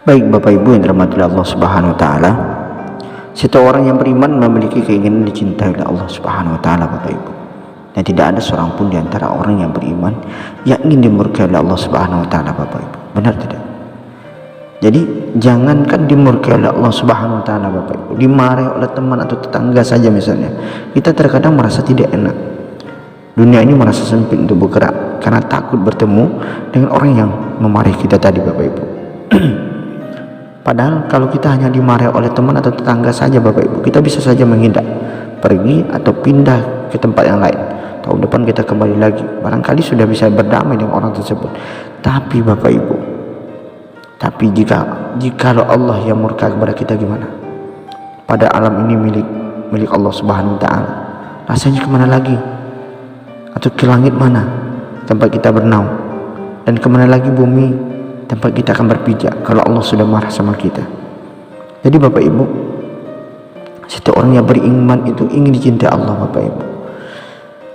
Baik Bapak Ibu yang dirahmati Allah Subhanahu wa taala, setiap orang yang beriman memiliki keinginan dicintai oleh Allah Subhanahu wa taala Bapak Ibu. Dan tidak ada seorang pun di antara orang yang beriman yang ingin dimurkai oleh Allah Subhanahu wa taala Bapak Ibu. Benar tidak? Jadi jangankan dimurkai oleh Allah Subhanahu wa taala Bapak Ibu, dimarahi oleh teman atau tetangga saja misalnya, kita terkadang merasa tidak enak. Dunia ini merasa sempit untuk bergerak karena takut bertemu dengan orang yang memarahi kita tadi Bapak Ibu. Padahal kalau kita hanya dimarahi oleh teman atau tetangga saja Bapak Ibu, kita bisa saja menghindar, pergi atau pindah ke tempat yang lain. Tahun depan kita kembali lagi, barangkali sudah bisa berdamai dengan orang tersebut. Tapi Bapak Ibu, jikalau Allah yang murka kepada kita gimana? Pada alam ini milik Allah Subhanahu wa taala, rasanya kemana lagi? Atau ke langit mana tempat kita bernaung, dan kemana lagi bumi tempat kita akan berpijak kalau Allah sudah marah sama kita. Jadi Bapak Ibu, setiap orang yang beriman itu ingin dicintai Allah Bapak Ibu.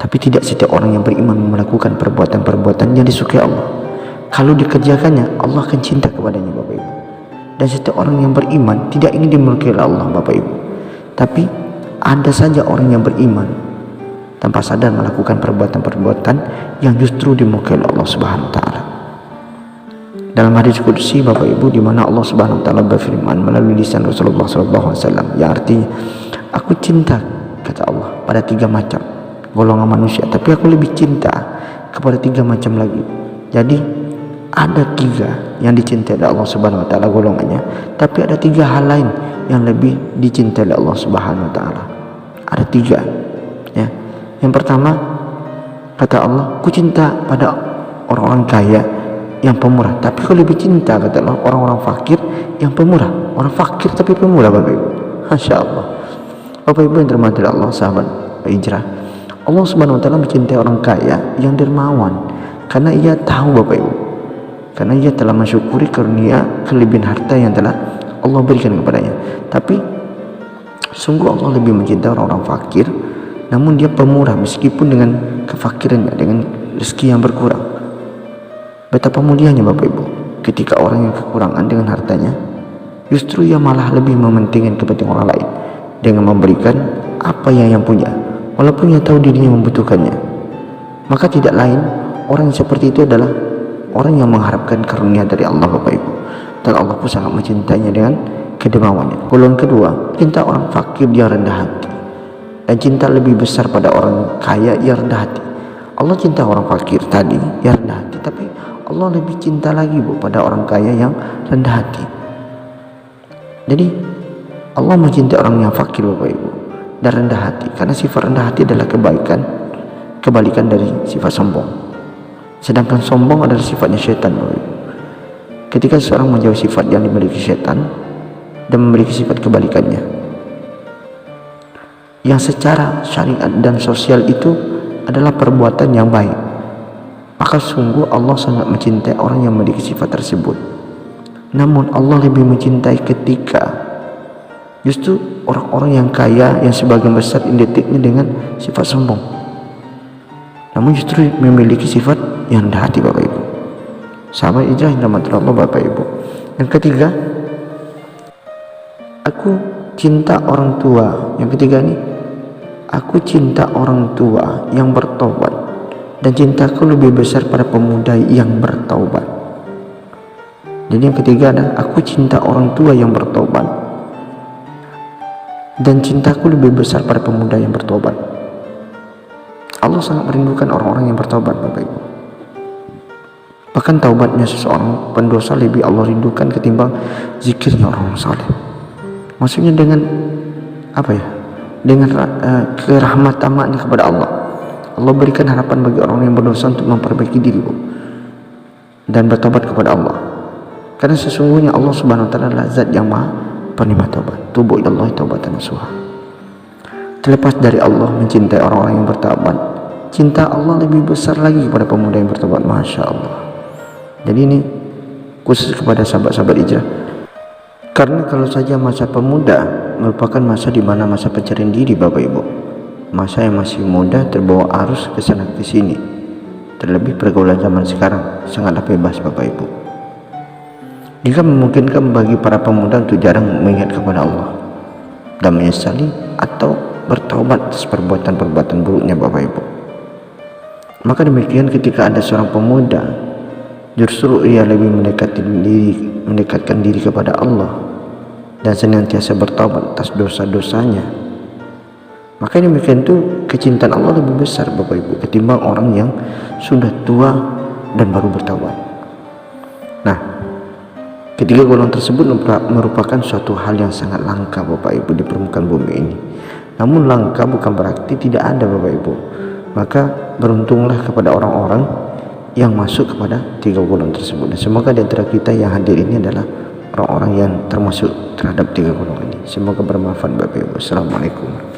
Tapi tidak setiap orang yang beriman melakukan perbuatan-perbuatan yang disukai Allah. Kalau dikerjakannya, Allah akan cinta kepadanya Bapak Ibu. Dan setiap orang yang beriman tidak ingin dimurkai oleh Allah Bapak Ibu. Tapi ada saja orang yang beriman tanpa sadar melakukan perbuatan-perbuatan yang justru dimurkai oleh Allah Subhanahu wa taala. Dalam hadis qudsi Bapak Ibu, di mana Allah Subhanahu wa taala berfirman melalui lisan Rasulullah sallallahu alaihi wasallam, yang artinya, aku cinta, kata Allah, pada 3 macam golongan manusia, tapi aku lebih cinta kepada 3 macam lagi. Jadi ada 3 yang dicintai oleh Allah Subhanahu wa taala golongannya, tapi ada 3 hal lain yang lebih dicintai oleh Allah Subhanahu wa taala. Ada 3, ya. Yang pertama, kata Allah, ku cinta pada orang-orang kaya yang pemurah, tapi kau lebih cinta, kata Allah, orang-orang fakir yang pemurah. Orang fakir tapi pemurah Bapak Ibu. Masya Allah. Bapak Ibu yang dirahmati Allah, sahabat hijrah, Allah Subhanahu wa taala mencintai orang kaya yang dermawan karena ia tahu Bapak Ibu, karena ia telah mensyukuri karunia kelebihan harta yang telah Allah berikan kepadanya. Tapi sungguh Allah lebih mencintai orang-orang fakir, namun dia pemurah meskipun dengan kefakirannya, dengan rezeki yang berkurang. Betapa mulianya Bapak Ibu ketika orang yang kekurangan dengan hartanya, justru ia malah lebih mementingkan kepentingan orang lain dengan memberikan apa yang punya, walaupun ia tahu dirinya membutuhkannya. Maka tidak lain, orang yang seperti itu adalah orang yang mengharapkan karunia dari Allah Bapak Ibu, dan Allah pun sangat mencintainya dengan kedermawannya. Golongan kedua, cinta orang fakir yang rendah hati, dan cinta lebih besar pada orang kaya yang rendah hati. Allah cinta orang fakir tadi yang rendah hati, tapi Allah lebih cinta lagi pada orang kaya yang rendah hati. Jadi Allah mencintai orang yang fakir Bapak Ibu dan rendah hati, karena sifat rendah hati adalah kebalikan dari sifat sombong. Sedangkan sombong adalah sifatnya syaitan Bapak Ibu. Ketika seorang menjauhi sifat yang dimiliki syaitan dan memiliki sifat kebalikannya, yang secara syariat dan sosial itu adalah perbuatan yang baik, maka sungguh Allah sangat mencintai orang yang memiliki sifat tersebut. Namun Allah lebih mencintai ketika justru orang-orang yang kaya yang sebagian besar identiknya dengan sifat sombong, namun justru memiliki sifat yang rendah hati Bapak Ibu. Sahabat hijrah yang dirahmati Allah Bapak Ibu. Yang ketiga, aku cinta orang tua. Yang ketiga nih, aku cinta orang tua yang bertobat, dan cintaku lebih besar pada pemuda yang bertaubat. Jadi yang ketiga adalah aku cinta orang tua yang bertobat, dan cintaku lebih besar pada pemuda yang bertobat. Allah sangat merindukan orang-orang yang bertobat Bapak Ibu. Bahkan taubatnya seseorang pendosa lebih Allah rindukan ketimbang zikirnya orang saleh. Maksudnya dengan apa ya? Dengan kerahmat tamatnya kepada Allah. Allah berikan harapan bagi orang yang berdosa untuk memperbaiki diri dan bertobat kepada Allah. Karena sesungguhnya Allah Subhanahu wa taala adalah zat yang maha penerima taubat. Tubu ilallahi taubatan nasuha. Terlepas dari Allah mencintai orang-orang yang bertaubat, cinta Allah lebih besar lagi kepada pemuda yang bertobat. Masya Allah. Jadi ini khusus kepada sahabat-sahabat hijrah. Karena kalau saja masa pemuda merupakan masa di mana masa pencarian diri Bapak Ibu, masa yang masih muda terbawa arus ke sana ke sini. Terlebih pergaulan zaman sekarang sangatlah bebas Bapak Ibu. Jika memungkinkan bagi para pemuda untuk jarang mengingat kepada Allah dan menyesali atau bertaubat atas perbuatan-perbuatan buruknya Bapak Ibu, maka demikian ketika ada seorang pemuda justru ia lebih mendekatkan diri kepada Allah dan senantiasa bertaubat atas dosa-dosanya, maka demikian itu kecintaan Allah lebih besar Bapak Ibu ketimbang orang yang sudah tua dan baru bertaubat. Nah, ketiga golongan tersebut merupakan suatu hal yang sangat langka Bapak Ibu di permukaan bumi ini. Namun langka bukan berarti tidak ada Bapak Ibu. Maka beruntunglah kepada orang-orang yang masuk kepada tiga golongan tersebut. Dan semoga di antara kita yang hadir ini adalah orang-orang yang termasuk terhadap tiga golongan ini. Semoga bermanfaat Bapak Ibu. Assalamualaikum.